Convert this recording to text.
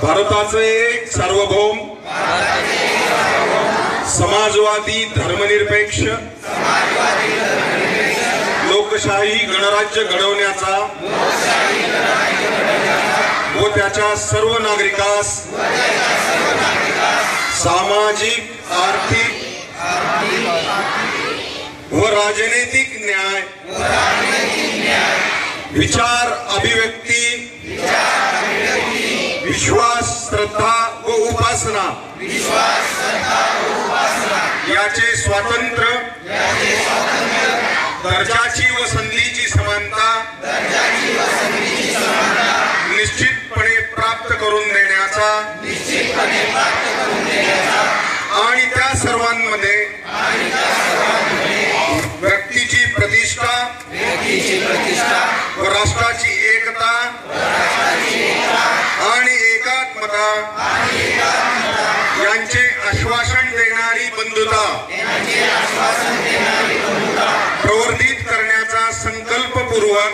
भारताचे एक सार्वभौम समाजवादी धर्मनिरपेक्ष लोकशाही गणराज्य घडवण्याचा व त्याच्या सर्व नागरिकास सामाजिक, आर्थिक व राजनैतिक न्याय, विचार अभिव्यक्ती, विश्वास, श्रद्धा व उपासना याचे स्वातंत्र्य, दर्जाची व संधीची समानता निश्चितपणे प्राप्त करून देण्याचा आणि त्या सर्वांमध्ये व्यक्तीची प्रतिष्ठा व राष्ट्राची एकता आणि एकात्मता यांचे आश्वासन देणारी बंधुता प्रवर्धित करण्याचा संकल्पपूर्वक